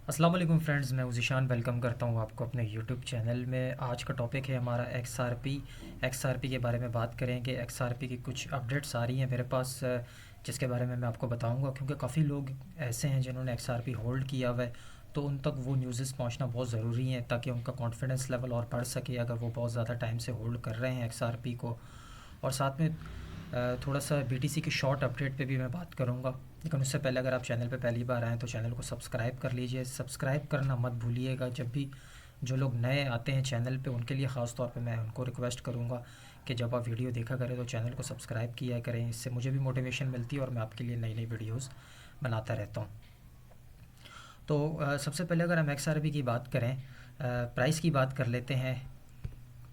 अस्सलाम वालेकुम फ्रेंड्स, मैं ज़ीशान वेलकम करता हूँ आपको अपने यूट्यूब चैनल में। आज का टॉपिक है हमारा एक्सआरपी के बारे में बात करेंगे। एक्सआरपी की कुछ अपडेट्स आ रही हैं मेरे पास, जिसके बारे में मैं आपको बताऊँगा, क्योंकि काफ़ी लोग ऐसे हैं जिन्होंने एक्सआरपी होल्ड किया हुआ है। तो उन तक वो न्यूज़ पहुँचना बहुत ज़रूरी है ताकि उनका कॉन्फिडेंस लेवल और बढ़ सके अगर वो बहुत ज़्यादा टाइम से होल्ड कर रहे हैं एक्सआरपी को। और साथ में थोड़ा सा बीटीसी की शॉर्ट अपडेट पे भी मैं बात करूँगा। लेकिन उससे पहले अगर आप चैनल पे पहली बार आएँ तो चैनल को सब्सक्राइब कर लीजिए। सब्सक्राइब करना मत भूलिएगा। जब भी जो लोग नए आते हैं चैनल पे उनके लिए ख़ास तौर पे मैं उनको रिक्वेस्ट करूँगा कि जब आप वीडियो देखा करें तो चैनल को सब्सक्राइब किया करें। इससे मुझे भी मोटिवेशन मिलती है और मैं आपके लिए नई नई वीडियोज़ बनाता रहता हूँ। तो सबसे पहले अगर हम एक्सआरपी की बात करें, प्राइस की बात कर लेते हैं।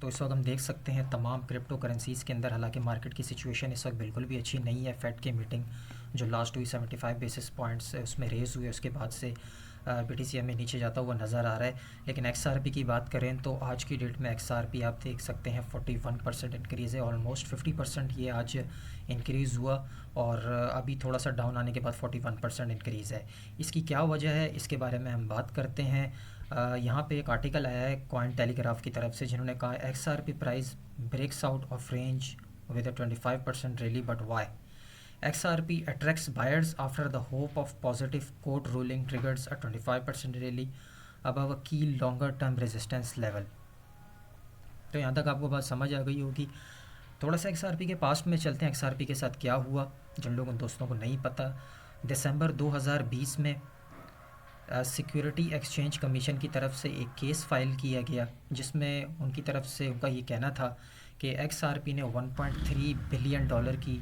तो इस वक्त हम देख सकते हैं तमाम क्रिप्टो करेंसीज़ के अंदर, हालांकि मार्केट की सिचुएशन इस वक्त बिल्कुल भी अच्छी नहीं है। फेड की मीटिंग जो लास्ट हुई 75 बेसिस पॉइंट्स उसमें रेज़ हुए, उसके बाद से BTC में नीचे जाता हुआ नज़र आ रहा है। लेकिन XRP की बात करें तो आज की डेट में XRP आप देख सकते हैं 41% इंक्रीज़ है। ऑलमोस्ट 50% ये आज इंक्रीज़ हुआ और अभी थोड़ा सा डाउन आने के बाद 41% इंक्रीज़ है। इसकी क्या वजह है, इसके बारे में हम बात करते हैं। यहाँ पे एक आर्टिकल आया है कॉइन टेलीग्राफ की तरफ से, जिन्होंने कहा XRP price breaks out of range with 25% rally, but why? XRP attracts buyers after the hope of positive court ruling triggers a 25% rally above a key longer term resistance level। तो यहाँ तक आपको बात समझ आ गई होगी। थोड़ा सा XRP के पास्ट में चलते हैं, XRP के साथ क्या हुआ जिन लोगों दोस्तों को नहीं पता। दिसंबर 2020 में सिक्योरिटी एक्सचेंज कमीशन की तरफ से एक केस फाइल किया गया, जिसमें उनकी तरफ से उनका ये कहना था कि XRP ने 1.3 बिलियन डॉलर की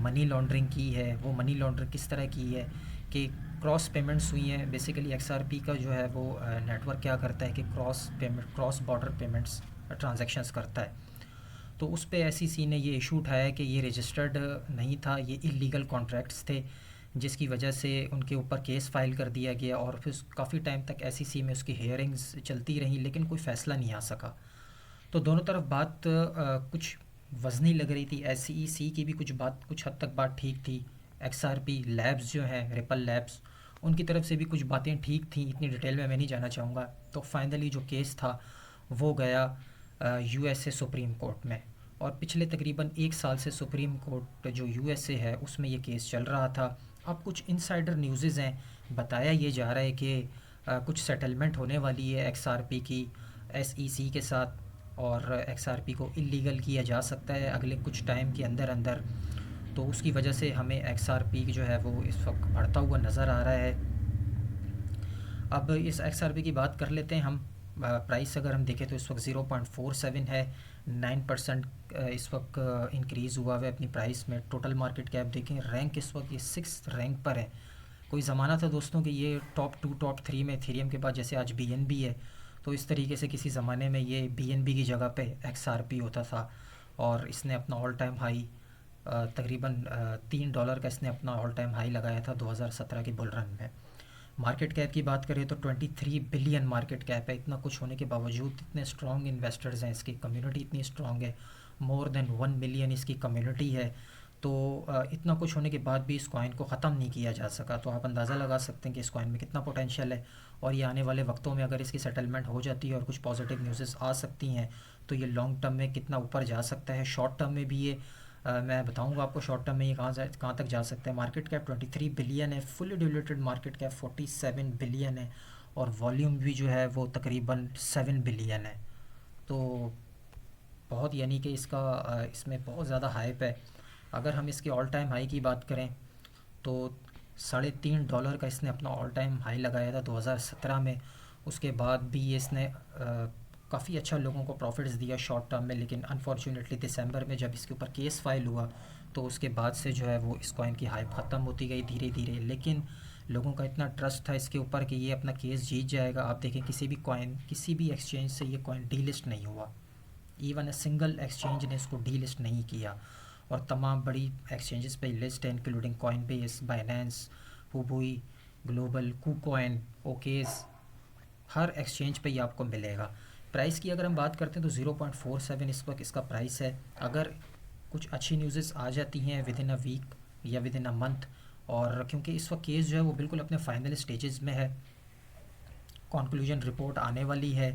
मनी लॉन्ड्रिंग की है। वो मनी लॉन्ड्रिंग किस तरह की है कि क्रॉस पेमेंट्स हुई हैं। बेसिकली XRP का जो है वो नेटवर्क क्या करता है कि क्रॉस बॉर्डर पेमेंट्स ट्रांजैक्शंस करता है। तो उस पे SEC ने ये इशू उठाया कि ये रजिस्टर्ड नहीं था, ये इलीगल कॉन्ट्रैक्ट्स थे, जिसकी वजह से उनके ऊपर केस फाइल कर दिया गया। और फिर काफ़ी टाइम तक SEC में उसकी हेयरिंग्स चलती रहीं, लेकिन कोई फ़ैसला नहीं आ सका। तो दोनों तरफ बात कुछ वज़नी लग रही थी। SEC की भी कुछ बात, कुछ हद तक बात ठीक थी। XRP लैब्स जो हैं, रिपल लैब्स, उनकी तरफ से भी कुछ बातें ठीक थी। इतनी डिटेल में मैं नहीं जाना चाहूँगा। तो फाइनली जो केस था वो गया USA सुप्रीम कोर्ट में। और पिछले तकरीबन एक साल से सुप्रीम कोर्ट जो USA है उसमें ये केस चल रहा था। अब कुछ इनसाइडर न्यूज़ हैं, बताया ये जा रहा है कि कुछ सेटलमेंट होने वाली है XRP की SEC के साथ, और XRP को इलीगल किया जा सकता है अगले कुछ टाइम के अंदर अंदर। तो उसकी वजह से हमें XRP जो है वो इस वक्त बढ़ता हुआ नज़र आ रहा है। अब इस XRP की बात कर लेते हैं हम। प्राइस अगर हम देखें तो इस वक्त 0.47 है, 9% इस वक्त इंक्रीज़ हुआ है अपनी प्राइस में। टोटल मार्केट कैप देखें, रैंक इस वक्त ये 6th रैंक पर है। कोई ज़माना था दोस्तों कि ये टॉप 2 टॉप 3 में एथेरियम के बाद, जैसे आज BNB है, तो इस तरीके से किसी ज़माने में ये BNB की जगह पे XRP होता था। और इसने अपना ऑल टाइम हाई तकरीबन $3 का इसने अपना ऑल टाइम हाई लगाया था 2017 के बुल रन में। मार्केट कैप की बात करें तो 23 बिलियन मार्केट कैप है। इतना कुछ होने के बावजूद इतने स्ट्रॉन्ग इन्वेस्टर्स हैं, इसकी कम्युनिटी इतनी स्ट्रॉन्ग है, मोर देन 1 मिलियन इसकी कम्युनिटी है। तो इतना कुछ होने के बाद भी इस कॉइन को ख़त्म नहीं किया जा सका। तो आप अंदाज़ा लगा सकते हैं कि इस कॉइन में कितना पोटेंशियल है। और ये आने वाले वक्तों में अगर इसकी सेटलमेंट हो जाती है और कुछ पॉजिटिव न्यूज़ आ सकती हैं तो ये लॉन्ग टर्म में कितना ऊपर जा सकता है। शॉर्ट टर्म में भी ये मैं बताऊंगा आपको शॉर्ट टर्म में ये कहाँ तक जा सकता है। मार्केट कैप 23 बिलियन है, fully diluted market cap 47 billion है, और वॉल्यूम भी जो है वो तकरीबन 7 बिलियन है। तो बहुत, यानी कि इसका इसमें बहुत ज़्यादा हाइप है। अगर हम इसके ऑल टाइम हाई की बात करें तो $3.5 का इसने अपना ऑल टाइम हाई लगाया था 2017 में। उसके बाद भी ये इसने काफ़ी अच्छा लोगों को प्रॉफिट्स दिया शॉर्ट टर्म में। लेकिन अनफॉर्चुनेटली दिसंबर में जब इसके ऊपर केस फाइल हुआ तो उसके बाद से जो है वो इस कॉइन की हाइप ख़त्म होती गई धीरे धीरे। लेकिन लोगों का इतना ट्रस्ट था इसके ऊपर कि ये अपना केस जीत जाएगा। आप देखें किसी भी कॉइन, किसी भी एक्सचेंज से ये कॉइन डीलिस्ट नहीं हुआ। इवन सिंगल एक्सचेंज ने इसको डीलिस्ट नहीं किया। और तमाम बड़ी एक्सचेंजेस पे लिस्ट है, including Coinbase, Binance, Huobi global, KuCoin, OKEx, हर एक्सचेंज पे ये आपको मिलेगा। प्राइस की अगर हम बात करते हैं तो 0.47 इस वक्त इसका प्राइस है। अगर कुछ अच्छी न्यूज़ आ जाती हैं विद इन अ वीक या विद इन अ मंथ, और क्योंकि इस वक्त केस जो है वो बिल्कुल अपने फाइनल स्टेजेस में है, कंक्लूजन रिपोर्ट आने वाली है।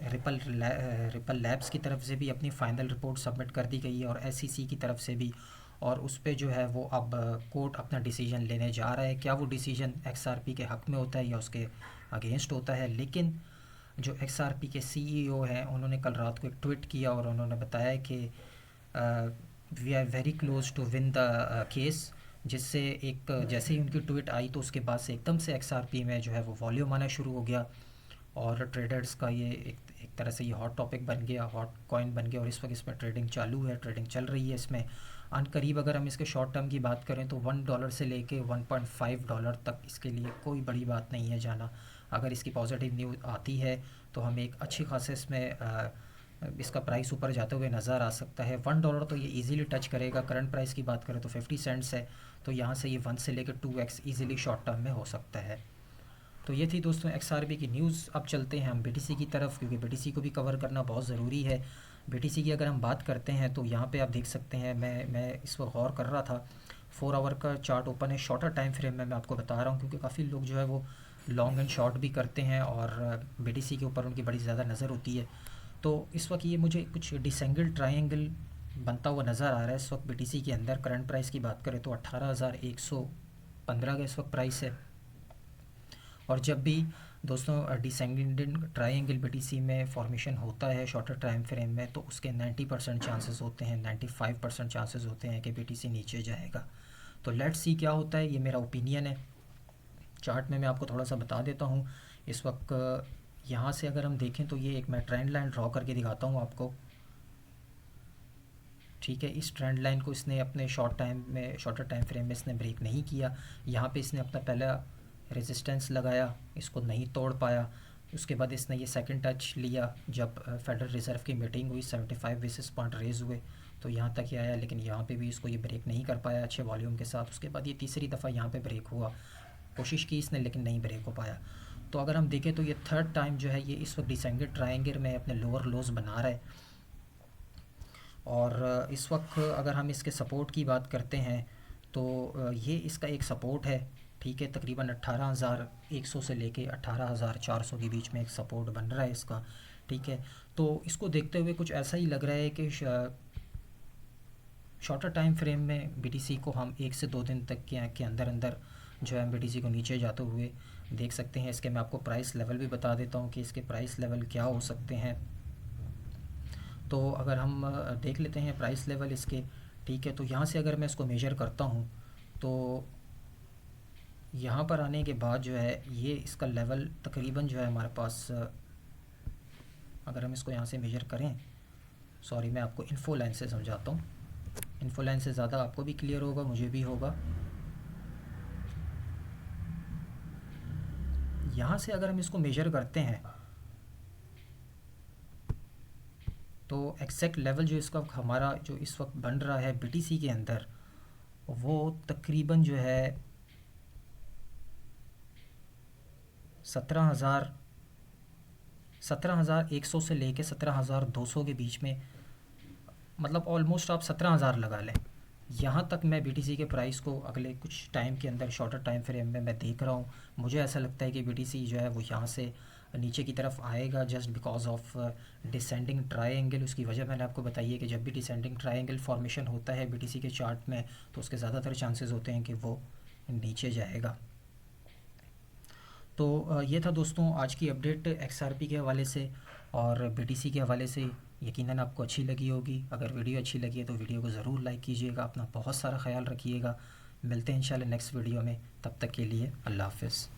रिपल लैब्स की तरफ से भी अपनी फ़ाइनल रिपोर्ट सबमिट कर दी गई है और SEC की तरफ से भी, और उस पे जो है वो अब कोर्ट अपना डिसीजन लेने जा रहा है। क्या वो डिसीजन XRP के हक़ में होता है या उसके अगेंस्ट होता है। लेकिन जो XRP के CEO हैं उन्होंने कल रात को एक ट्वीट किया और उन्होंने बताया कि we are very close to win the case, जिससे एक जैसे ही उनकी ट्वीट आई तो उसके बाद से एकदम से XRP में जो है वो वॉल्यूम आना शुरू हो गया और ट्रेडर्स का ये एक तरह से ये हॉट टॉपिक बन गया, हॉट कॉइन बन गया और इस वक्त इसमें ट्रेडिंग चालू है, ट्रेडिंग चल रही है इसमें। अनकरीब अगर हम इसके शॉर्ट टर्म की बात करें तो $1 से लेके $1.5 तक इसके लिए कोई बड़ी बात नहीं है जाना। अगर इसकी पॉजिटिव न्यूज़ आती है तो हमें एक अच्छी खासे इसमें इसका प्राइस ऊपर जाते हुए नज़र आ सकता है। $1 तो ये इजीली टच करेगा। करंट प्राइस की बात करें तो 50 सेंट्स है, तो यहाँ से ये 1 से लेकर 2x इजीली शॉर्ट टर्म में हो सकता है। तो ये थी दोस्तों XRP की न्यूज़। अब चलते हैं हम BTC की तरफ, क्योंकि BTC को भी कवर करना बहुत ज़रूरी है। BTC की अगर हम बात करते हैं तो यहाँ पे आप देख सकते हैं, मैं इस वक्त गौर कर रहा था, 4 आवर का चार्ट ओपन है। शॉर्टर टाइम फ्रेम में मैं आपको बता रहा हूँ, क्योंकि काफ़ी लोग जो है वो लॉन्ग एंड शॉर्ट भी करते हैं और BTC के ऊपर उनकी बड़ी ज़्यादा नज़र होती है। तो इस वक्त ये मुझे कुछ डिसेंगल ट्रायंगल बनता हुआ नज़र आ रहा है इस वक्त BTC के अंदर। करंट प्राइस की बात करें तो 18,115 का इस वक्त प्राइस है। और जब भी दोस्तों डिसेंडेंट ट्रायंगल BTC में फॉर्मेशन होता है शॉर्टर टाइम फ्रेम में, तो उसके 90% चांसेस होते हैं, 95% चांसेस होते हैं कि BTC नीचे जाएगा। तो लेट्स सी क्या होता है, ये मेरा ओपिनियन है। चार्ट में मैं आपको थोड़ा सा बता देता हूँ। इस वक्त यहाँ से अगर हम देखें तो ये एक मैं ट्रेंड लाइन ड्रॉ करके दिखाता हूँ आपको, ठीक है। इस ट्रेंड लाइन को इसने अपने शॉर्टर टाइम फ्रेम में इसने ब्रेक नहीं किया। यहाँ पे इसने अपना पहला रेजिस्टेंस लगाया, इसको नहीं तोड़ पाया। उसके बाद इसने ये सेकंड टच लिया जब फेडरल रिज़र्व की मीटिंग हुई, 75 बेसिस पॉइंट रेज़ हुए, तो यहाँ तक ही आया, लेकिन यहाँ पे भी इसको ये ब्रेक नहीं कर पाया अच्छे वॉल्यूम के साथ। उसके बाद ये तीसरी दफ़ा यहाँ पे ब्रेक हुआ, कोशिश की इसने लेकिन नहीं ब्रेक हो पाया। तो अगर हम देखें तो ये थर्ड टाइम जो है ये इस वक्त डिसेंडेंट ट्रायंगल में अपने लोअर लोज बना रहा है। और इस वक्त अगर हम इसके सपोर्ट की बात करते हैं तो ये इसका एक सपोर्ट है, ठीक है। तकरीबन 18,100 से लेके 18,400 के बीच में एक सपोर्ट बन रहा है इसका, ठीक है। तो इसको देखते हुए कुछ ऐसा ही लग रहा है कि शॉर्टर टाइम फ्रेम में BTC को हम 1 से 2 दिन तक के अंदर अंदर जो है BTC को नीचे जाते हुए देख सकते हैं। इसके मैं आपको प्राइस लेवल भी बता देता हूँ कि इसके प्राइस लेवल क्या हो सकते हैं। तो अगर हम देख लेते हैं प्राइस लेवल इसके, ठीक है। तो यहाँ से अगर मैं इसको मेजर करता हूँ तो यहाँ पर आने के बाद जो है ये इसका लेवल तकरीबन जो है हमारे पास, अगर हम इसको यहाँ से मेजर करें, सॉरी मैं आपको इन्फो लाइन से समझाता हूँ, इन्फो लाइन से ज़्यादा आपको भी क्लियर होगा, मुझे भी होगा। यहाँ से अगर हम इसको मेजर करते हैं तो एग्जैक्ट लेवल जो इसका हमारा जो इस वक्त बन रहा है BTC के अंदर, वो तकरीबन जो है 17,100 से लेके 17,200 के बीच में, मतलब ऑलमोस्ट आप 17,000 लगा लें। यहाँ तक मैं BTC के प्राइस को अगले कुछ टाइम के अंदर शॉर्टर टाइम फ्रेम में मैं देख रहा हूँ। मुझे ऐसा लगता है कि BTC जो है वो यहाँ से नीचे की तरफ आएगा just because of descending triangle. उसकी वजह मैंने आपको बताई है कि जब भी डिसेंडिंग ट्रायंगल फॉर्मेशन होता है BTC के चार्ट में तो उसके ज़्यादातर चांसेस होते हैं कि वो नीचे जाएगा। तो ये था दोस्तों आज की अपडेट XRP के हवाले से और BTC के हवाले से। यकीनन आपको अच्छी लगी होगी। अगर वीडियो अच्छी लगी है तो वीडियो को ज़रूर लाइक कीजिएगा। अपना बहुत सारा ख्याल रखिएगा। मिलते हैं इंशाल्लाह नेक्स्ट वीडियो में, तब तक के लिए अल्लाह हाफ़िज़।